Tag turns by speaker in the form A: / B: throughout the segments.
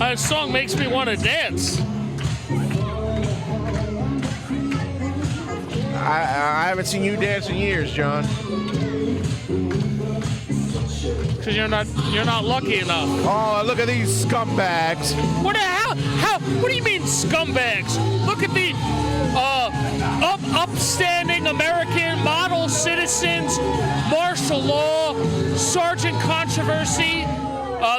A: This song makes me want to dance.
B: I haven't seen you dance in years, John.
A: Because you're not lucky enough.
B: Oh, look at these scumbags.
A: What the hell? What do you mean scumbags? Look at the upstanding American model citizens, martial law, sergeant controversy,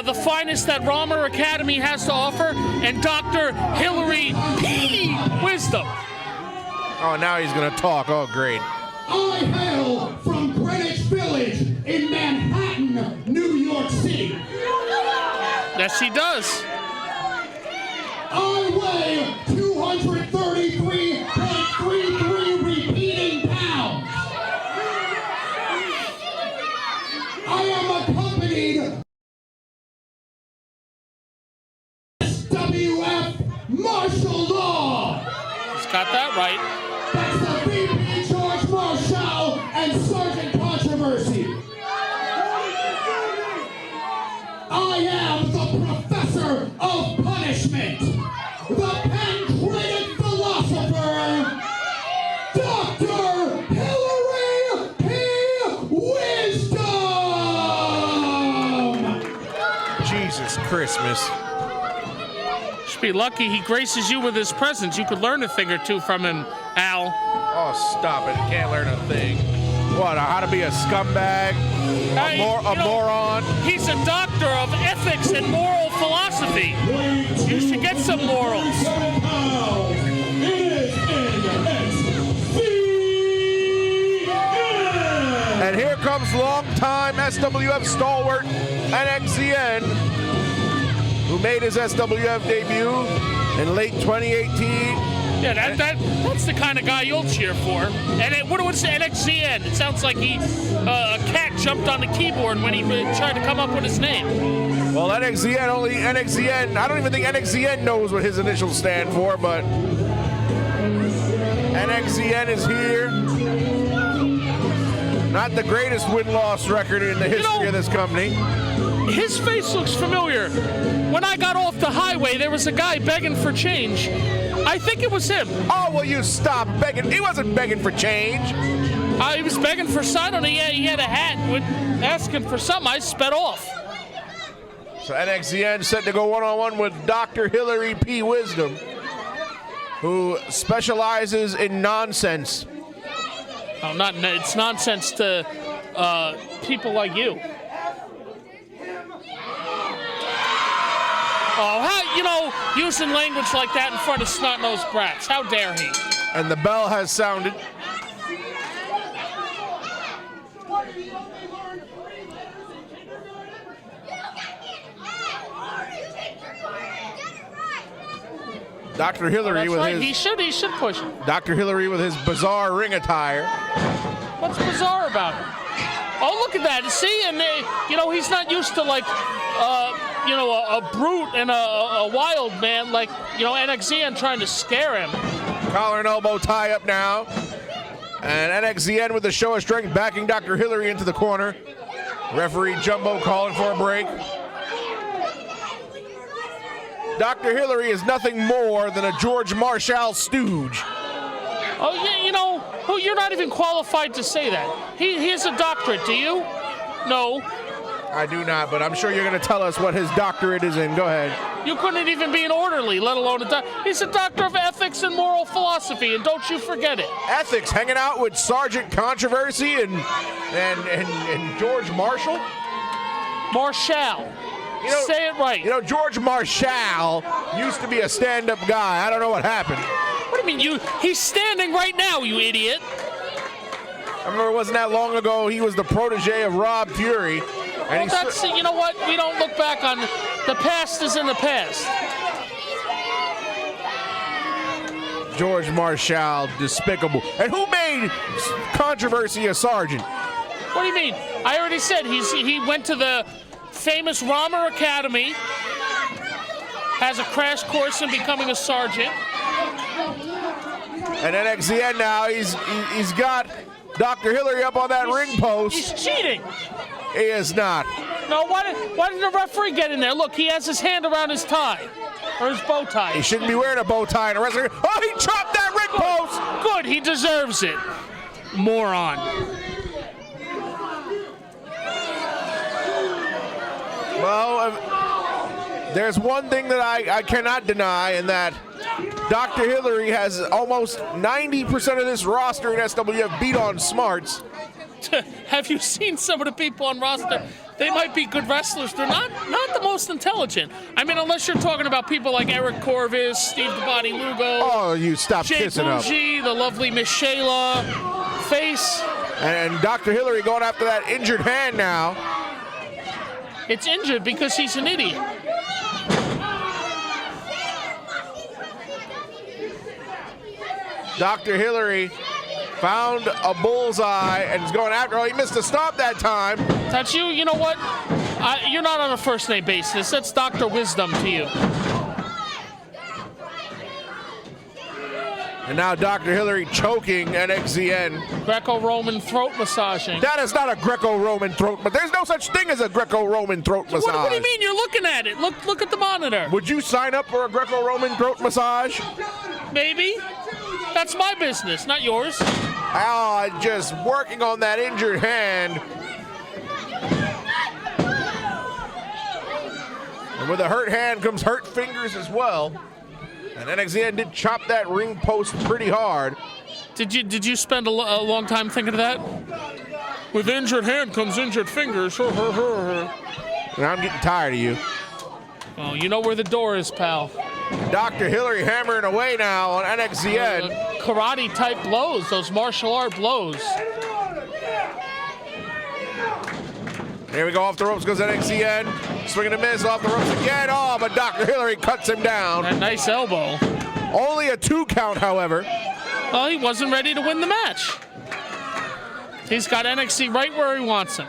A: the finest that Romer Academy has to offer, and Dr. Hilary P. Wisdom.
B: Oh, now he's going to talk. Oh, great.
C: I hail from Greenwich Village in Manhattan, New York City.
A: Yes, he does.
C: I weigh 233.33 repeating pounds. I am accompanied SWF martial law.
A: He's got that right.
C: That's the VP George Marshall and Sergeant Controversy. I am the Professor of Punishment, the pancreatic philosopher, Dr. Hilary P. Wisdom!
B: Jesus Christmas.
A: Should be lucky he graces you with his presence. You could learn a thing or two from him, Al.
B: Oh, stop it. Can't learn a thing. What, how to be a scumbag? A moron?
A: He's a doctor of ethics and moral philosophy. You should get some morals.
B: And here comes longtime SWF stalwart NXZN, who made his SWF debut in late 2018.
A: Yeah, that's the kind of guy you'll cheer for. And what's NXZN? It sounds like a cat jumped on the keyboard when he tried to come up with his name.
B: Well, NXZN, I don't even think NXZN knows what his initials stand for, but NXZN is here. Not the greatest win-loss record in the history of this company.
A: His face looks familiar. When I got off the highway, there was a guy begging for change. I think it was him.
B: Oh, will you stop begging? He wasn't begging for change.
A: He was begging for something. He had a hat asking for something. I sped off.
B: So NXZN set to go one-on-one with Dr. Hilary P. Wisdom, who specializes in nonsense.
A: Oh, it's nonsense to people like you. Oh, using language like that in front of snot-nosed brats. How dare he?
B: And the bell has sounded. Dr. Hilary with his...
A: He should push it.
B: Dr. Hilary with his bizarre ring attire.
A: What's bizarre about it? Oh, look at that. See? And, he's not used to, like... a brute and a wild man like, NXZN trying to scare him.
B: Collar and elbow tie up now. And NXZN with the show of strength backing Dr. Hilary into the corner. Referee Jumbo calling for a break. Dr. Hilary is nothing more than a George Marshall stooge.
A: Oh, yeah, you're not even qualified to say that. He has a doctorate, do you? No.
B: I do not, but I'm sure you're going to tell us what his doctorate is in. Go ahead.
A: You couldn't even be an orderly, let alone a doctor. He's a doctor of ethics and moral philosophy, and don't you forget it.
B: Ethics, hanging out with Sergeant Controversy and George Marshall?
A: Marshall. Say it right.
B: George Marshall used to be a stand-up guy. I don't know what happened.
A: What do you mean? He's standing right now, you idiot.
B: I remember it wasn't that long ago he was the protege of Rob Fury.
A: Well, you know what? We don't look back on the past is in the past.
B: George Marshall, despicable. And who made Controversy a sergeant?
A: What do you mean? I already said he went to the famous Romer Academy, has a crash course in becoming a sergeant.
B: And NXZN now, he's got Dr. Hilary up on that ring post.
A: He's cheating.
B: He is not.
A: No, why did the referee get in there? Look, he has his hand around his tie. Or his bow tie.
B: He shouldn't be wearing a bow tie in a wrestling. Oh, he chopped that ring post!
A: Good, he deserves it. Moron.
B: Well, there's one thing that I cannot deny, and that Dr. Hilary has almost 90% of this roster in SWF beat on smarts.
A: Have you seen some of the people on roster? They might be good wrestlers. They're not the most intelligent. I mean, unless you're talking about people like Eric Corvus, Steve the Body Lugo.
B: Oh, you stop
A: Jay
B: kissing up.
A: Bougie, the lovely Miss Shayla, Face.
B: And Dr. Hilary going after that injured hand now.
A: It's injured because he's an idiot.
B: Dr. Hilary found a bullseye and is going after. Oh, he missed a stop that time.
A: That's you. You know what? You're not on a first name basis. That's Dr. Wisdom to you.
B: And now Dr. Hilary choking NXZN.
A: Greco-Roman throat massaging.
B: That is not a Greco-Roman throat, but there's no such thing as a Greco-Roman throat massage.
A: What do you mean? You're looking at it. Look at the monitor.
B: Would you sign up for a Greco-Roman throat massage?
A: Maybe. That's my business, not yours.
B: Just working on that injured hand. And with a hurt hand comes hurt fingers as well. And NXZN did chop that ring post pretty hard.
A: Did you spend a long time thinking of that? With injured hand comes injured fingers.
B: And I'm getting tired of you.
A: Oh, you know where the door is, pal.
B: Dr. Hilary hammering away now on NXZN.
A: Karate type blows, those martial art blows.
B: Here we go, off the ropes goes NXZN. Swinging a miss off the ropes again. Oh, but Dr. Hilary cuts him down.
A: That nice elbow.
B: Only a 2 count, however.
A: Well, he wasn't ready to win the match. He's got NXT right where he wants him.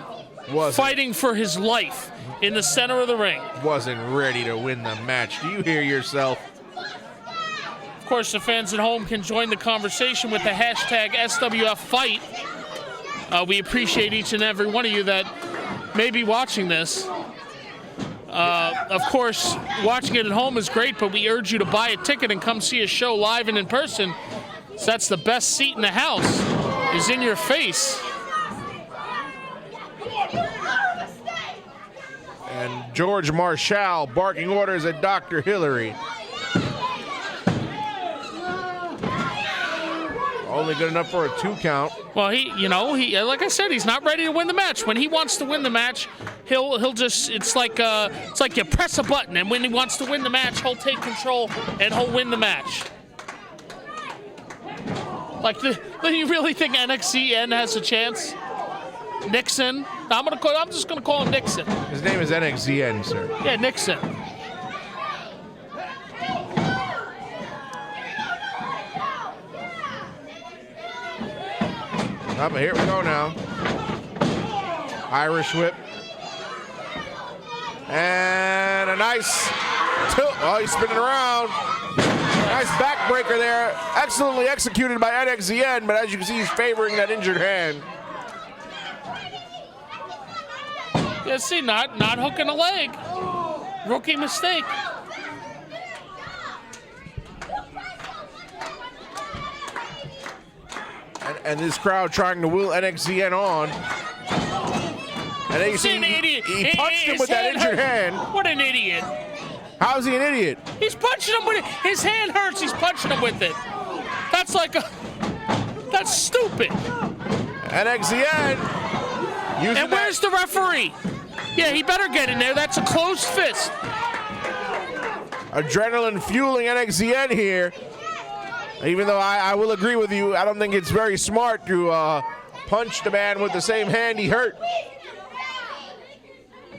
A: Fighting for his life in the center of the ring.
B: Wasn't ready to win the match. Do you hear yourself?
A: Of course, the fans at home can join the conversation with the hashtag SWF Fight. We appreciate each and every one of you that may be watching this. Of course, watching it at home is great, but we urge you to buy a ticket and come see a show live and in person. So that's the best seat in the house, is in your face.
B: And George Marshall barking orders at Dr. Hilary. Only good enough for a 2 count.
A: Well, he like I said, he's not ready to win the match. When he wants to win the match, he'll just it's like you press a button, and when he wants to win the match, he'll take control and he'll win the match. Do you really think NXZN has a chance? Nixon? I'm just gonna call him Nixon.
B: His name is NXZN, sir.
A: Yeah, Nixon.
B: But here we go now. Irish whip. And a nice tilt. Oh, he's spinning around. Nice backbreaker there. Excellently executed by NXZN, but as you can see, he's favoring that injured hand.
A: Yeah, see, not hooking a leg. Rookie mistake.
B: And this crowd trying to will NXZN on. And then you see he punched him with that injured hand.
A: What an idiot.
B: How is he an idiot?
A: He's punching him with it. His hand hurts. He's punching him with it. That's stupid.
B: NXZN using
A: And where's the referee? Yeah, he better get in there. That's a closed fist.
B: Adrenaline fueling NXZN here. Even though I will agree with you, I don't think it's very smart to punch the man with the same hand he hurt.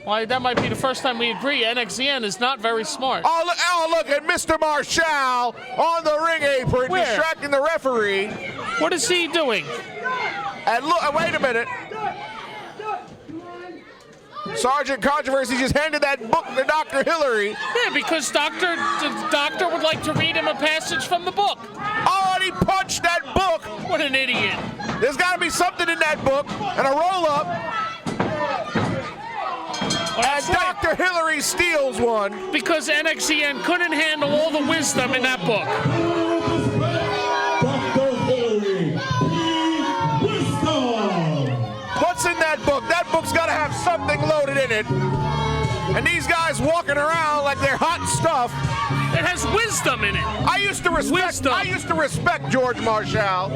A: Well, that might be the first time we agree. NXZN is not very smart.
B: Oh, look at Mr. Marshall on the ring apron,
A: Where?
B: distracting the referee.
A: What is he doing?
B: And look, wait a minute. Sergeant Controversy just handed that book to Dr. Hilary.
A: Yeah, because the doctor would like to read him a passage from the book.
B: Oh, and he punched that book.
A: What an idiot.
B: There's got to be something in that book and a roll-up.
A: that's
B: And
A: right.
B: Dr. Hilary steals one.
A: Because NXZN couldn't handle all the wisdom in that book.
C: Dr. Hilary, wisdom.
B: What's in that book? That book's got to have something loaded in it. And these guys walking around like they're hot stuff.
A: It has wisdom in it.
B: I used to respect George Marshall.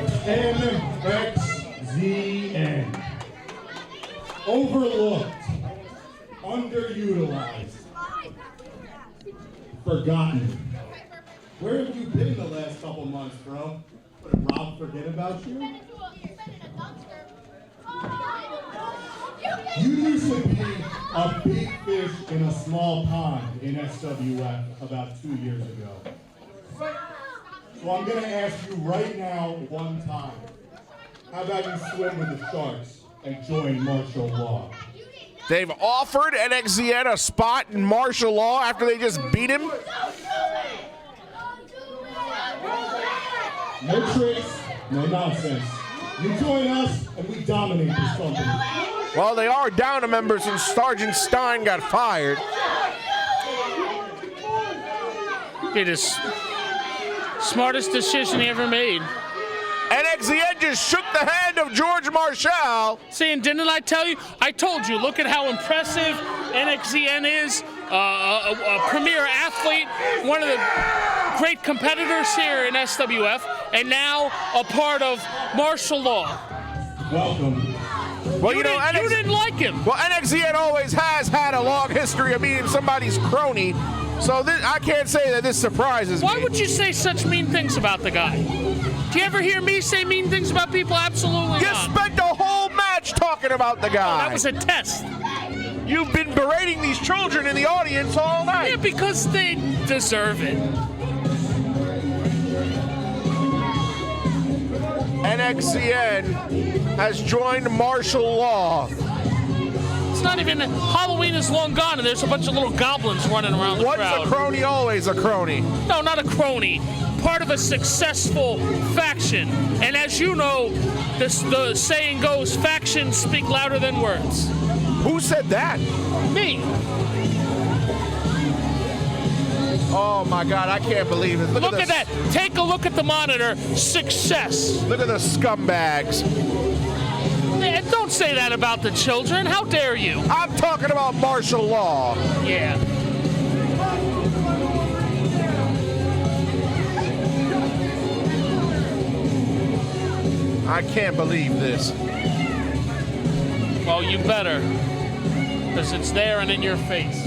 C: NXZN. Overlooked. Underutilized. Forgotten. Where have you been the last couple months, bro? What, did Rob forget about you? You used to be a big fish in a small pond in SWF about 2 years ago. So I'm going to ask you right now, one time. How about you swim with the sharks and join martial law?
B: They've offered NXZN a spot in martial law after they just beat him.
C: No tricks, no nonsense. You join us and we dominate this company.
B: Well, they are down a member since Sergeant Stein got fired.
A: It is smartest decision he ever made.
B: NXZN just shook the hand of George Marshall.
A: See, and didn't I tell you? I told you, look at how impressive NXZN is. A premier athlete, one of the great competitors here in SWF, and now a part of martial law.
C: Welcome.
B: Well,
A: You didn't like him.
B: Well, NXZN always has had a long history of being somebody's crony, so I can't say that this surprises me.
A: Why would you say such mean things about the guy? Do you ever hear me say mean things about people? Absolutely
B: You
A: not.
B: spent a whole match talking about the guy.
A: That was a test.
B: You've been berating these children in the audience all night.
A: Yeah, because they deserve it.
B: NXZN has joined martial law.
A: It's not even Halloween is long gone, and there's a bunch of little goblins running around the
B: Once
A: crowd.
B: a crony, always a crony.
A: No, not a crony. Part of a successful faction. And as you know, the saying goes, factions speak louder than words.
B: Who said that?
A: Me.
B: Oh my God, I can't believe it.
A: Look at that. Take a look at the monitor. Success.
B: Look at the scumbags.
A: And don't say that about the children. How dare you?
B: I'm talking about martial law.
A: Yeah.
B: I can't believe this.
A: Well, you better. Because it's there and in your face.